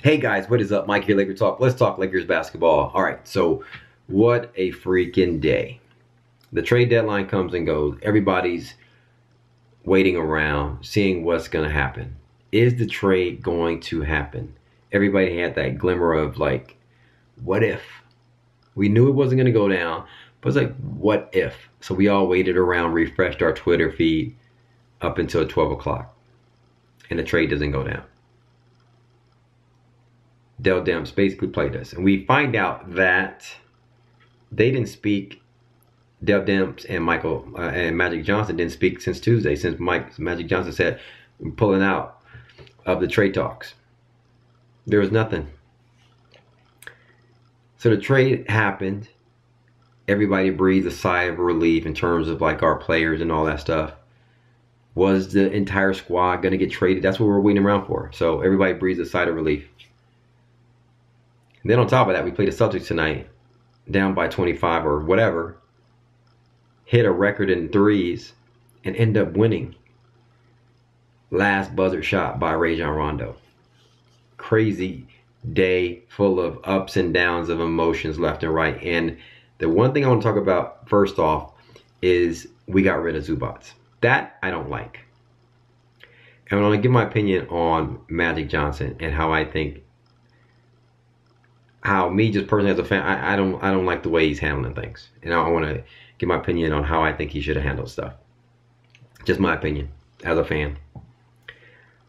Hey guys, what is up? Mike here, Laker Talk. Let's talk Lakers basketball. All right, so what a freaking day. The trade deadline comes and goes. Everybody's waiting around, seeing what's going to happen. Is the trade going to happen? Everybody had that glimmer of like, what if? We knew it wasn't going to go down, but it's like, what if? So we all waited around, refreshed our Twitter feed up until 12 o'clock, and the trade doesn't go down. Dell Demps basically played us. And we find out that they didn't speak. Dell Demps and Magic Johnson didn't speak since Tuesday, since Magic Johnson said, "I'm pulling out of the trade talks." There was nothing. So the trade happened. Everybody breathed a sigh of relief in terms of like our players and all that stuff. Was the entire squad going to get traded? That's what we're waiting around for. So everybody breathes a sigh of relief. And then on top of that, we played the Celtics tonight, down by 25 or whatever, hit a record in threes, and end up winning. Last buzzer shot by Rondo. Crazy day full of ups and downs of emotions left and right. And the one thing I want to talk about first off is we got rid of Zubac. That I don't like. And I want to give my opinion on Magic Johnson and how I think, how me just personally as a fan, I don't like the way he's handling things. And I want to give my opinion on how I think he should have handled stuff. Just my opinion as a fan.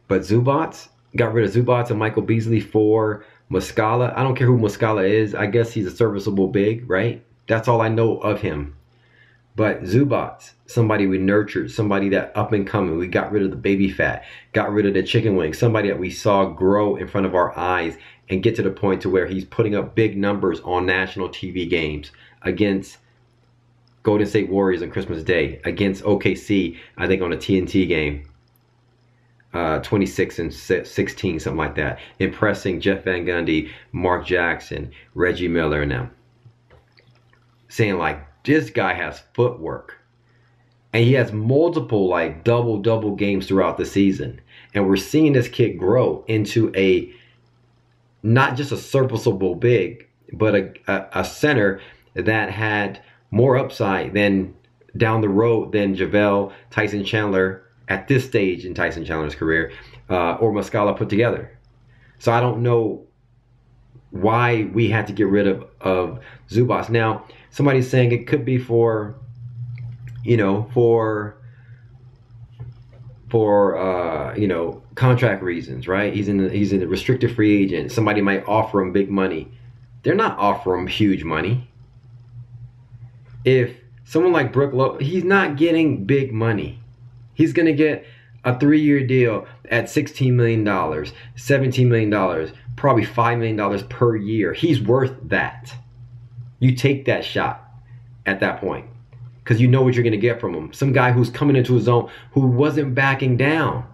But Zubac, got rid of Zubac and Michael Beasley for Muscala. I don't care who Muscala is. I guess he's a serviceable big, right? That's all I know of him. But Zubac, somebody we nurtured, somebody that up and coming. We got rid of the baby fat, got rid of the chicken wings, somebody that we saw grow in front of our eyes and get to the point to where he's putting up big numbers on national TV games against Golden State Warriors on Christmas Day, against OKC, I think on a TNT game, 26 and 16, something like that, impressing Jeff Van Gundy, Mark Jackson, Reggie Miller and them. Saying like, this guy has footwork. And he has multiple like double games throughout the season. And we're seeing this kid grow into a, not just a serviceable big, but a center that had more upside than down the road than JaVale, Tyson Chandler at this stage in Tyson Chandler's career, or Muscala put together. So I don't know why we had to get rid of Zubac. Now, somebody's saying it could be for, you know, you know, contract reasons, right? He's in the restricted free agent. Somebody might offer him big money. They're not offering him huge money. If someone like Brook Lopez, he's not getting big money. He's going to get a 3-year deal at $16 million, $17 million, probably $5 million per year. He's worth that. You take that shot at that point because you know what you're going to get from him. Some guy who's coming into his own, who wasn't backing down.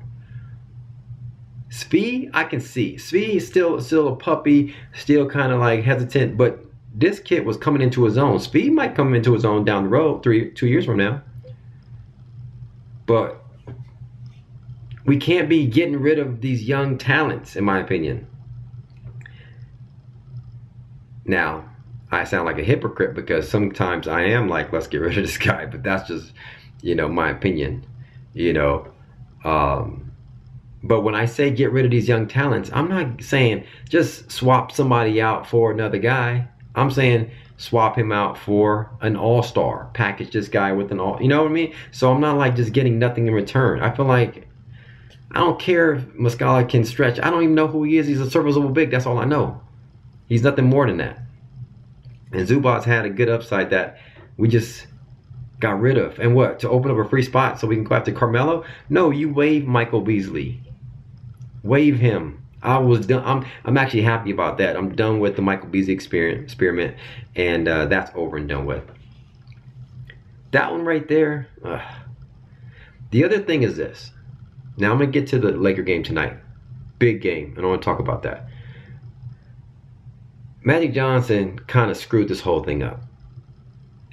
Speed, I can see. Speed is still a puppy, still kind of like hesitant, but this kid was coming into his own. Speed might come into his own down the road, 2 years from now. But we can't be getting rid of these young talents, in my opinion. Now, I sound like a hypocrite because sometimes I am like, let's get rid of this guy. But that's just, you know, my opinion, you know. But when I say get rid of these young talents, I'm not saying just swap somebody out for another guy. I'm saying swap him out for an all-star. Package this guy with an all, you know what I mean? So I'm not like just getting nothing in return. I feel like I don't care if Muscala can stretch. I don't even know who he is. He's a serviceable big. That's all I know. He's nothing more than that. And Zubac had a good upside that we just got rid of. And what? To open up a free spot so we can go after Carmelo? No, you waive Michael Beasley. Waive him. I was done. I'm actually happy about that. I'm done with the Michael Beasley experiment, and that's over and done with. That one right there. The other thing is this. Now I'm gonna get to the Laker game tonight. Big game, and I want to talk about that. Magic Johnson kind of screwed this whole thing up.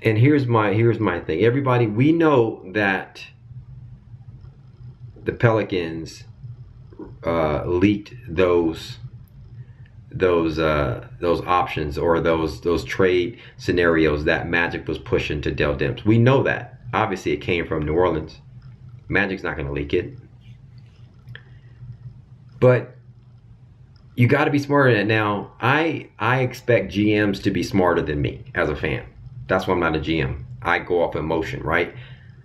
And here's my thing. Everybody, we know that the Pelicans leaked those those options or those trade scenarios that Magic was pushing to Dell Demps. We know that. Obviously, it came from New Orleans. Magic's not going to leak it. But you got to be smarter than that. Now, I expect GMs to be smarter than me as a fan. That's why I'm not a GM. I go off emotion, right?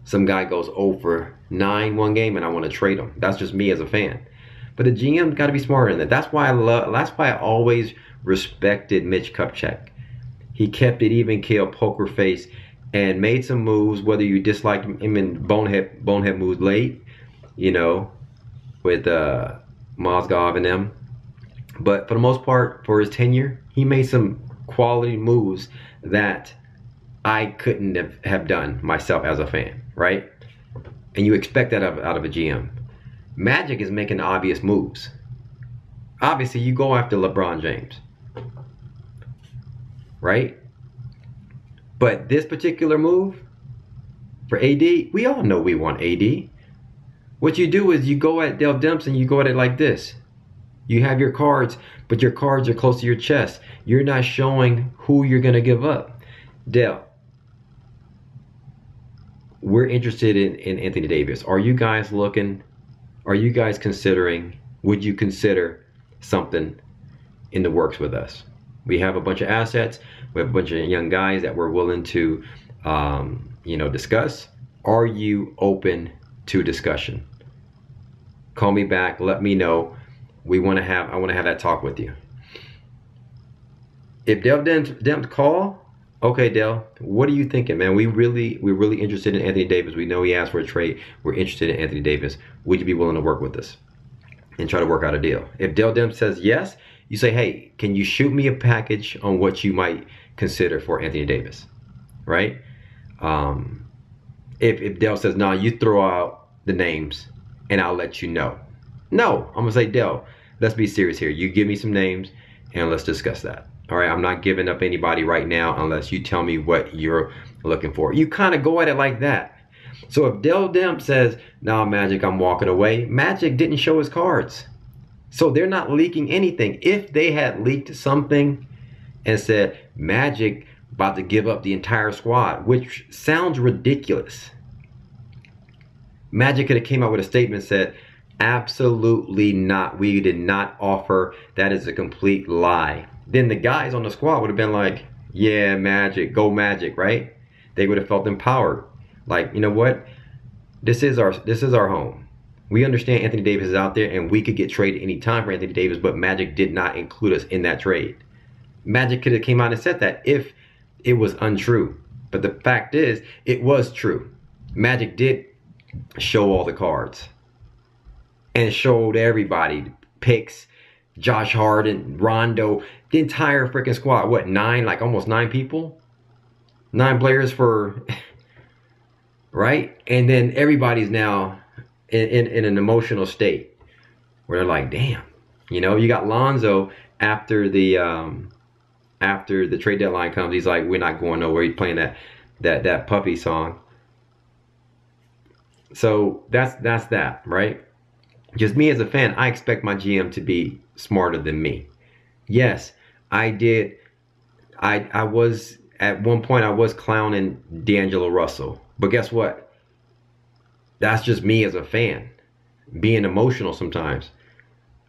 Some guy goes over 9 one game and I want to trade him. That's just me as a fan. But the GM got to be smarter than that. That's why I always respected Mitch Kupchak. He kept it even keel, poker face, and made some moves, whether you disliked him in bonehead moves late, with Mozgov and them. But for the most part, for his tenure, he made some quality moves that I couldn't have done myself as a fan, right? And you expect that out of a GM. Magic is making obvious moves. Obviously, you go after LeBron James, right? But this particular move for AD, we all know we want AD. What you do is you go at Dell Demps and you go at it like this. You have your cards, but your cards are close to your chest. You're not showing who you're going to give up. Dell, we're interested in Anthony Davis. Are you guys looking? Are you guys considering? Would you consider something in the works with us? We have a bunch of assets. We have a bunch of young guys that we're willing to, discuss. Are you open to discussion? Call me back. Let me know. I want to have that talk with you. If Dell Demps call, okay, Dell, what are you thinking, man? We're really interested in Anthony Davis. We know he asked for a trade. We're interested in Anthony Davis. Would you be willing to work with us and try to work out a deal? If Dell Demps says yes, you say, hey, can you shoot me a package on what you might consider for Anthony Davis, right? If Dell says no, you throw out the names and I'll let you know. No, I'm gonna say, Dell, let's be serious here. You give me some names and let's discuss that. All right, I'm not giving up anybody right now unless you tell me what you're looking for. You kind of go at it like that. So if Dell Demps says, nah, Magic, I'm walking away, Magic didn't show his cards. So they're not leaking anything. If they had leaked something and said, Magic about to give up the entire squad, which sounds ridiculous. Magic could have came out with a statement and said, absolutely not. We did not offer. That is a complete lie. Then the guys on the squad would have been like, yeah, Magic, go Magic, right? They would have felt empowered. Like, you know what? This is our home. We understand Anthony Davis is out there and we could get traded anytime for Anthony Davis, but Magic did not include us in that trade. Magic could have came out and said that if it was untrue. But the fact is, it was true. Magic did show all the cards and showed everybody picks, Josh Harden, Rondo, the entire freaking squad. What, almost 9 people? 9 players for, right? And then everybody's now in an emotional state where they're like, damn. You got Lonzo after the trade deadline comes. He's like, we're not going nowhere. He's playing that puppy song. So that's that, right? Just me as a fan, I expect my GM to be smarter than me. Yes, I did. I was, at one point, I was clowning D'Angelo Russell. But guess what? That's just me as a fan, being emotional sometimes.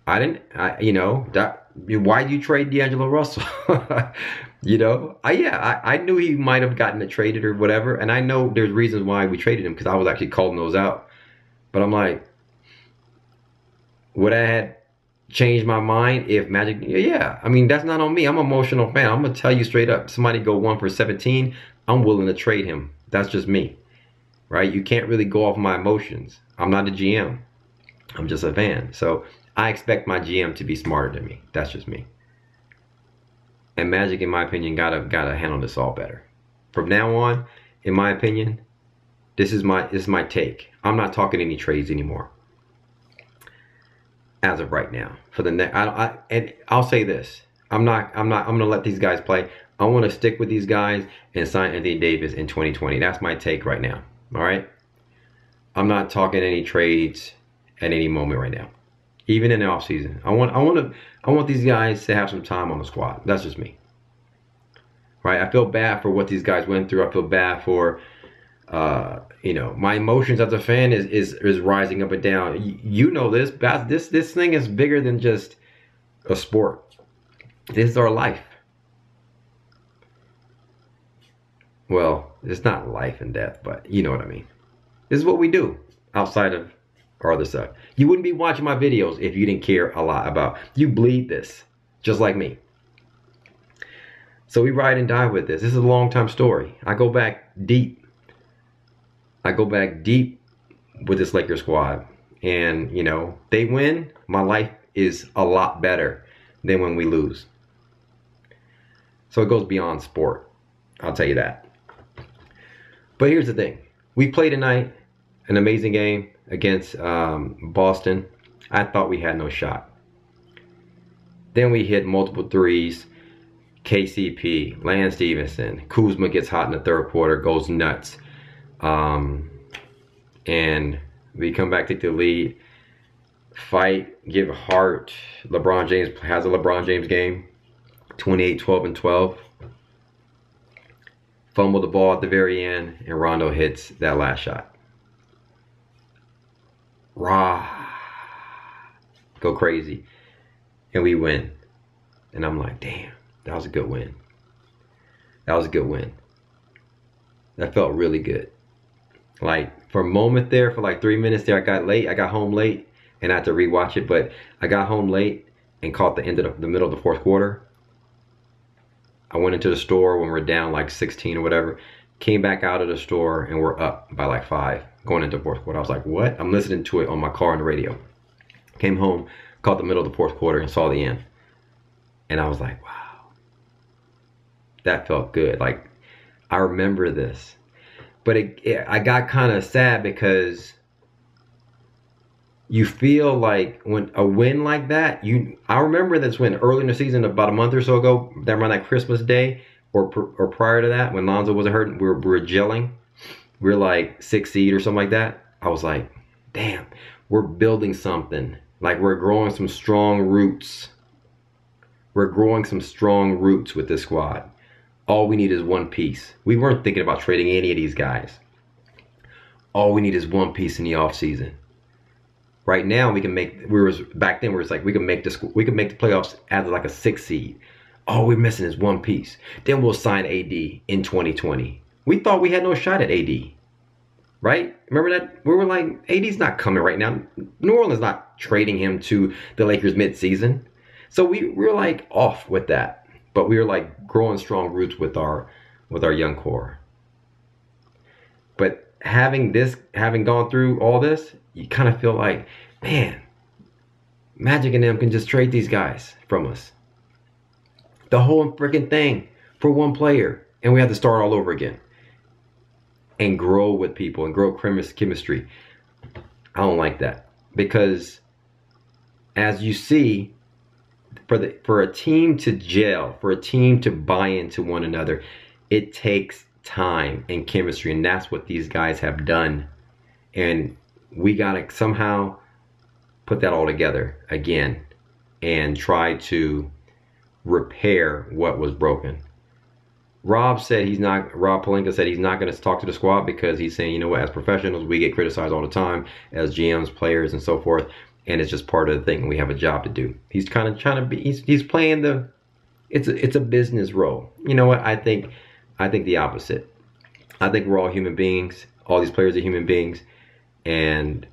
Why do you trade D'Angelo Russell? I knew he might have gotten traded or whatever. And I know there's reasons why we traded him because I was actually calling those out. But I'm like, would I have changed my mind if Magic? Yeah, I mean, that's not on me. I'm an emotional fan. I'm going to tell you straight up. Somebody go 1 for 17, I'm willing to trade him. That's just me, right? You can't really go off my emotions. I'm not a GM. I'm just a fan. So I expect my GM to be smarter than me. That's just me. And Magic, in my opinion, gotta handle this all better. From now on, in my opinion, this is my take. I'm not talking any trades anymore. As of right now, for the next, and I'll say this: I'm gonna let these guys play. I want to stick with these guys and sign Anthony Davis in 2020. That's my take right now. All right, I'm not talking any trades at any moment right now. even in the offseason. I want these guys to have some time on the squad. That's just me. Right? I feel bad for what these guys went through. I feel bad for my emotions as a fan is rising up and down. You know this. This thing is bigger than just a sport. This is our life. Well, it's not life and death, but you know what I mean. This is what we do outside of our other stuff. You wouldn't be watching my videos if you didn't care a lot about. You bleed this, just like me. So we ride and die with this. This is a long time story. I go back deep. With this Lakers squad. And, they win, my life is a lot better than when we lose. So it goes beyond sport. I'll tell you that. But here's the thing. We played tonight an amazing game against Boston. I thought we had no shot. Then we hit multiple threes. KCP, Lance Stevenson, Kuzma gets hot in the third quarter, goes nuts. And we come back, take the lead, fight, give heart. LeBron James has a LeBron James game, 28, 12, and 12. Fumble the ball at the very end, and Rondo hits that last shot. Rah. Go crazy. And we win. And I'm like, damn, that was a good win. That was a good win. That felt really good. Like, for a moment there, for like 3 minutes there, I got home late, and I had to rewatch it, but I got home late and caught the end of the middle of the fourth quarter. I went into the store when we're down like 16 or whatever, came back out of the store, and we're up by like 5 going into the fourth quarter. I was like, what? I'm listening to it on my car on the radio. Came home, caught the middle of the fourth quarter, and saw the end. And I was like, wow. That felt good. Like, I remember this. But I got kind of sad because you feel like when a win like that, I remember this when early in the season, about a month or so ago, that around that Christmas Day or prior to that, when Lonzo wasn't hurt, we were gelling. We were like 6th seed or something like that. I was like, damn, we're building something. Like, we're growing some strong roots. We're growing some strong roots with this squad. All we need is one piece. We weren't thinking about trading any of these guys. All we need is one piece in the offseason. Right now, we can make. Back then, we can make the playoffs as like a 6th seed. All we're missing is one piece. Then we'll sign AD in 2020. We thought we had no shot at AD, right? Remember that? We were like, AD's not coming right now. New Orleans not trading him to the Lakers mid-season. So we were like off with that. But we were like growing strong roots with our young core. But having gone through all this, you kind of feel like, man, Magic and them can just trade these guys from us. The whole freaking thing for one player, and we have to start all over again. And grow with people and grow chemistry. I don't like that, because as you see, for a team to gel, for a team to buy into one another, it takes time and chemistry, and that's what these guys have done. And we gotta somehow put that all together again and try to repair what was broken. Rob Pelinka said he's not going to talk to the squad because he's saying, you know what, as professionals, we get criticized all the time as GMs, players, and so forth. And it's just part of the thing. We have a job to do. He's kind of trying to be, he's playing it's a business role. You know what? I think the opposite. I think we're all human beings. All these players are human beings. And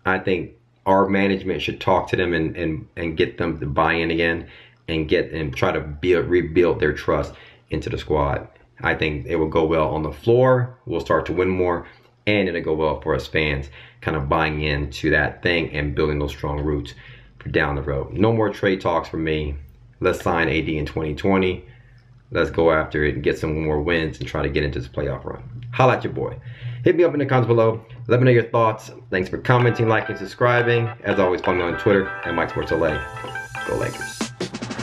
I think our management should talk to them and get them to buy in again and try to rebuild their trust into the squad. I think it will go well on the floor. We'll start to win more, and it'll go well for us fans, kind of buying into that thing and building those strong roots for down the road. No more trade talks for me. Let's sign AD in 2020. Let's go after it and get some more wins and try to get into this playoff run. Holla at your boy. Hit me up in the comments below. Let me know your thoughts. Thanks for commenting, liking, subscribing. As always, follow me on Twitter at MikeSportsLA. Go Lakers.